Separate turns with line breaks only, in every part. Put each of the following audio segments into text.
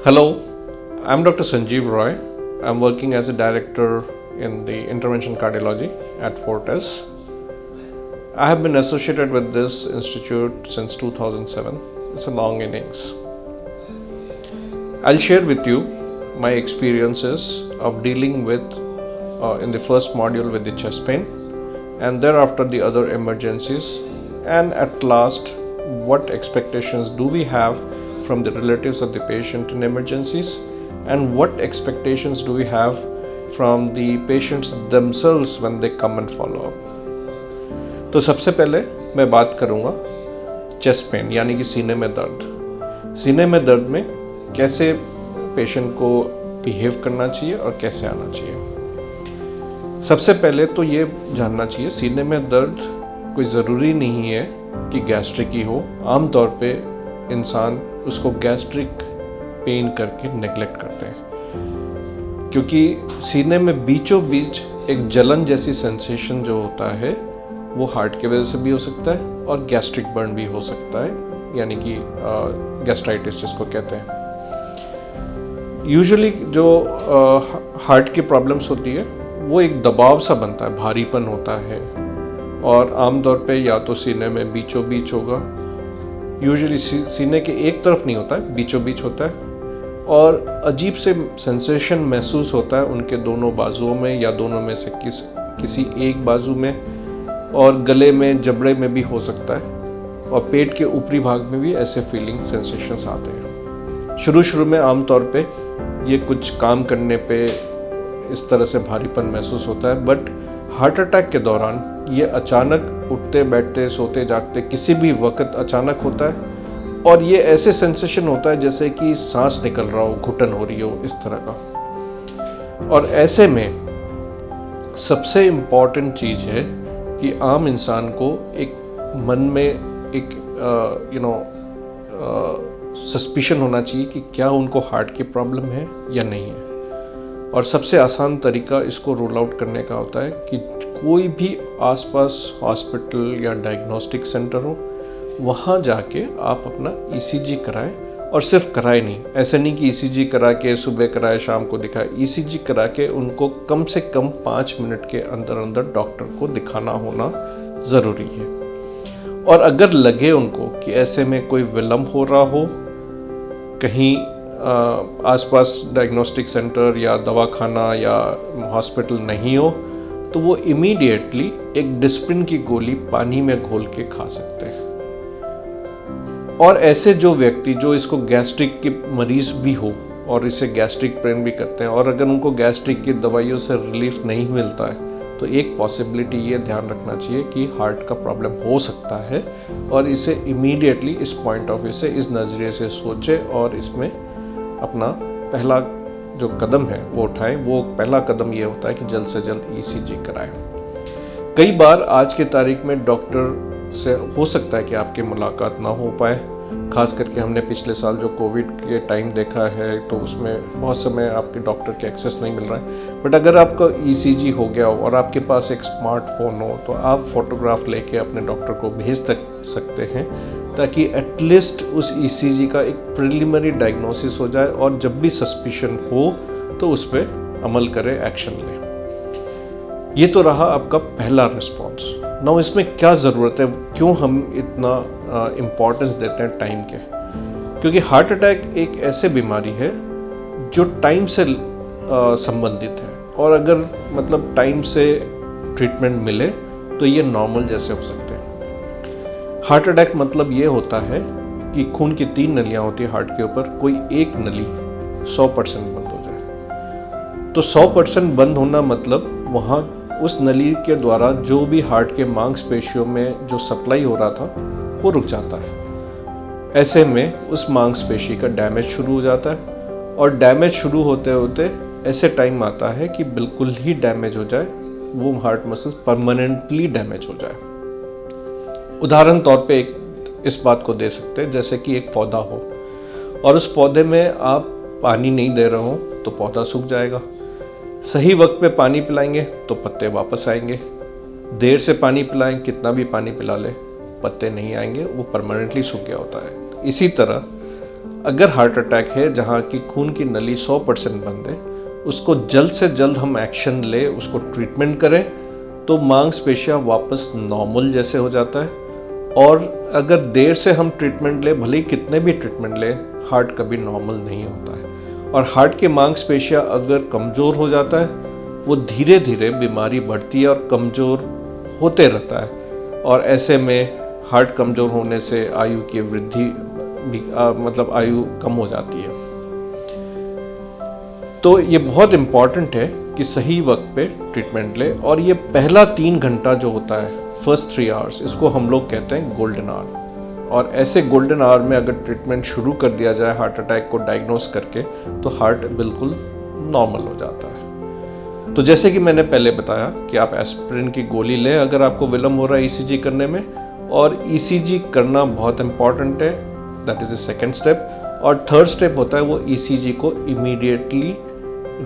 Hello, I'm Dr. Sanjeev Roy. I'm working as a director in the intervention cardiology at Fortis. I have been associated with this institute since 2007. It's a long innings. I'll share with you my experiences of dealing with in the first module with the chest pain and thereafter the other emergencies, and at last what expectations do we have from the relatives of the patient in emergencies and what expectations do we have from the patients themselves when they come and follow up. तो सबसे पहले मैं बात करूँगा chest pain यानी कि सीने में दर्द। सीने में दर्द में कैसे पेशेंट को बिहेव करना चाहिए और कैसे आना चाहिए। सबसे पहले तो ये जानना चाहिए सीने में दर्द कोई ज़रूरी नहीं है कि गैस्ट्रिक ही हो। आम तौर पे इंसान उसको गैस्ट्रिक पेन करके नेग्लेक्ट करते हैं, क्योंकि सीने में बीचों बीच एक जलन जैसी सेंसेशन जो होता है वो हार्ट की वजह से भी हो सकता है और गैस्ट्रिक बर्न भी हो सकता है, यानी कि गैस्ट्राइटिस जिसको कहते हैं। यूजुअली जो हार्ट की प्रॉब्लम्स होती है वो एक दबाव सा बनता है, भारीपन होता है और आमतौर पे या तो सीने में बीचों बीच होगा, यूजुअली सीने के एक तरफ नहीं होता है, बीचों बीच होता है और अजीब से सेंसेशन महसूस होता है उनके दोनों बाजुओं में या दोनों में से किसी एक बाजू में, और गले में जबड़े में भी हो सकता है और पेट के ऊपरी भाग में भी ऐसे फीलिंग सेंसेशंस आते हैं। शुरू में आमतौर पे ये कुछ काम करने पे इस तरह से भारीपन महसूस होता है, बट हार्ट अटैक के दौरान ये अचानक उठते बैठते सोते जागते किसी भी वक्त अचानक होता है और ये ऐसे सेंसेशन होता है जैसे कि सांस निकल रहा हो, घुटन हो रही हो, इस तरह का। और ऐसे में सबसे इम्पॉर्टेंट चीज़ है कि आम इंसान को एक मन में एक सस्पिशन होना चाहिए कि क्या उनको हार्ट की प्रॉब्लम है या नहीं है। और सबसे आसान तरीका इसको रोल आउट करने का होता है कि कोई भी आसपास हॉस्पिटल या डायग्नोस्टिक सेंटर हो, वहाँ जाके आप अपना ईसीजी कराएं, और सिर्फ कराएं नहीं, ऐसे नहीं कि ईसीजी करा के सुबह कराए शाम को दिखाए। ईसीजी करा के उनको कम से कम 5 मिनट के अंदर अंदर डॉक्टर को दिखाना होना ज़रूरी है। और अगर लगे उनको कि ऐसे में कोई विलम्ब हो रहा हो, कहीं आसपास डायग्नोस्टिक सेंटर या दवाखाना या हॉस्पिटल नहीं हो, तो वो इमीडिएटली एक डिस्प्रिन की गोली पानी में घोल के खा सकते हैं। और ऐसे जो व्यक्ति जो इसको गैस्ट्रिक के मरीज भी हो और इसे गैस्ट्रिक पेन भी करते हैं और अगर उनको गैस्ट्रिक की दवाइयों से रिलीफ नहीं मिलता है, तो एक पॉसिबिलिटी ये ध्यान रखना चाहिए कि हार्ट का प्रॉब्लम हो सकता है और इसे इमीडिएटली इस पॉइंट ऑफ व्यू से, इस नज़रिए से सोचे और इसमें अपना पहला जो कदम है वो उठाएं। वो पहला कदम ये होता है कि जल्द से जल्द ईसीजी कराएं। कई बार आज के तारीख में डॉक्टर से हो सकता है कि आपकी मुलाकात ना हो पाए, खास करके हमने पिछले साल जो कोविड के टाइम देखा है तो उसमें बहुत समय आपके डॉक्टर के एक्सेस नहीं मिल रहा है। बट अगर आपका ईसीजी हो गया हो और आपके पास एक स्मार्टफोन हो तो आप फोटोग्राफ लेके अपने डॉक्टर को भेज सकते हैं, ताकि एटलीस्ट उस ईसीजी का एक प्रिलिमिनरी डायग्नोसिस हो जाए और जब भी सस्पिशन हो तो उस पर अमल करें, एक्शन लें। ये तो रहा आपका पहला रिस्पॉन्स। नाउ इसमें क्या ज़रूरत है, क्यों हम इतना इम्पोर्टेंस देते हैं टाइम के? क्योंकि हार्ट अटैक एक ऐसे बीमारी है जो टाइम से संबंधित है, और अगर मतलब टाइम से ट्रीटमेंट मिले तो ये नॉर्मल जैसे हो सकते हैं। हार्ट अटैक मतलब ये होता है कि खून की 3 नलियाँ होती है हार्ट के ऊपर, कोई एक नली 100% बंद हो जाए। तो 100% बंद होना मतलब वहाँ उस नली के द्वारा जो भी हार्ट के मांसपेशियों में जो सप्लाई हो रहा था वो रुक जाता है। ऐसे में उस मांसपेशी का डैमेज शुरू हो जाता है, और डैमेज शुरू होते होते ऐसे टाइम आता है कि बिल्कुल ही डैमेज हो जाए, वो हार्ट मसल्स परमानेंटली डैमेज हो जाए। उदाहरण तौर पे इस बात को दे सकते हैं जैसे कि एक पौधा हो और उस पौधे में आप पानी नहीं दे रहे हो तो पौधा सूख जाएगा। सही वक्त पे पानी पिलाएंगे तो पत्ते वापस आएंगे, देर से पानी पिलाएं, कितना भी पानी पिला ले, पत्ते नहीं आएंगे, वो परमानेंटली सूख गया होता है। इसी तरह अगर हार्ट अटैक है जहाँ की खून की नली 100% बंद है, उसको जल्द से जल्द हम एक्शन ले, उसको ट्रीटमेंट करें तो मांसपेशियाँ वापस नॉर्मल जैसे हो जाता है। और अगर देर से हम ट्रीटमेंट ले, भले ही कितने भी ट्रीटमेंट ले, हार्ट कभी नॉर्मल नहीं होता है। और हार्ट की मांसपेशियाँ अगर कमज़ोर हो जाता है, वो धीरे धीरे बीमारी बढ़ती है और कमज़ोर होते रहता है। और ऐसे में हार्ट कमज़ोर होने से आयु की वृद्धि मतलब आयु कम हो जाती है। तो ये बहुत इम्पॉर्टेंट है कि सही वक्त पे ट्रीटमेंट ले। और ये पहला 3 घंटा जो होता है, फर्स्ट 3 आवर्स, इसको हम लोग कहते हैं गोल्डन आवर। और ऐसे गोल्डन आवर में अगर ट्रीटमेंट शुरू कर दिया जाए हार्ट अटैक को डायग्नोस करके, तो हार्ट बिल्कुल नॉर्मल हो जाता है। तो जैसे कि मैंने पहले बताया कि आप एस्पिरिन की गोली लें अगर आपको विलम्ब हो रहा है ईसीजी करने में, और ईसीजी करना बहुत इम्पॉर्टेंट है, that is the second step. और थर्ड स्टेप होता है वो ईसीजी को इमीडिएटली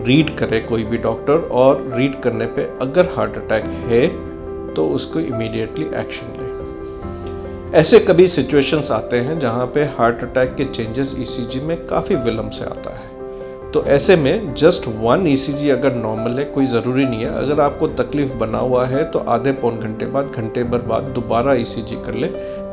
रीड करे कोई भी डॉक्टर, और रीड करने पे अगर हार्ट अटैक है तो उसको इमीडिएटली एक्शन ले। ऐसे कभी सिचुएशंस आते हैं जहाँ पे हार्ट अटैक के चेंजेस ईसीजी में काफ़ी विलम्ब से आता है, तो ऐसे में जस्ट 1 ईसीजी अगर नॉर्मल है, कोई ज़रूरी नहीं है। अगर आपको तकलीफ बना हुआ है तो आधे पौन घंटे बाद, घंटे भर बाद दोबारा ईसीजी कर ले,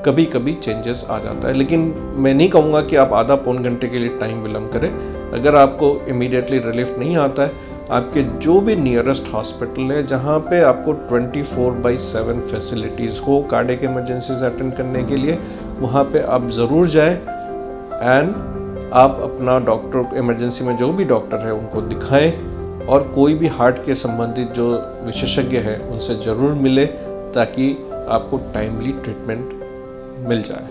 कभी कभी चेंजेस आ जाता है। लेकिन मैं नहीं कहूँगा कि आप आधा पौन घंटे के लिए टाइम विलम्ब करें। अगर आपको इमीडिएटली रिलीफ नहीं आता है, आपके जो भी नियरेस्ट हॉस्पिटल है जहाँ पे आपको 24/7 फैसिलिटीज़ हो कार्डियक इमरजेंसीज अटेंड करने के लिए, वहाँ पे आप ज़रूर जाएं। एंड आप अपना डॉक्टर, इमरजेंसी में जो भी डॉक्टर है उनको दिखाएं, और कोई भी हार्ट के संबंधित जो विशेषज्ञ है उनसे ज़रूर मिले, ताकि आपको टाइमली ट्रीटमेंट मिल जाए।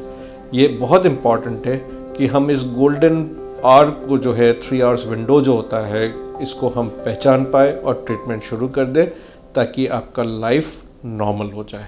ये बहुत इम्पॉर्टेंट है कि हम इस गोल्डन आवर को जो है 3 आवर्स विंडो जो होता है, इसको हम पहचान पाए और ट्रीटमेंट शुरू कर दें, ताकि आपका लाइफ नॉर्मल हो जाए।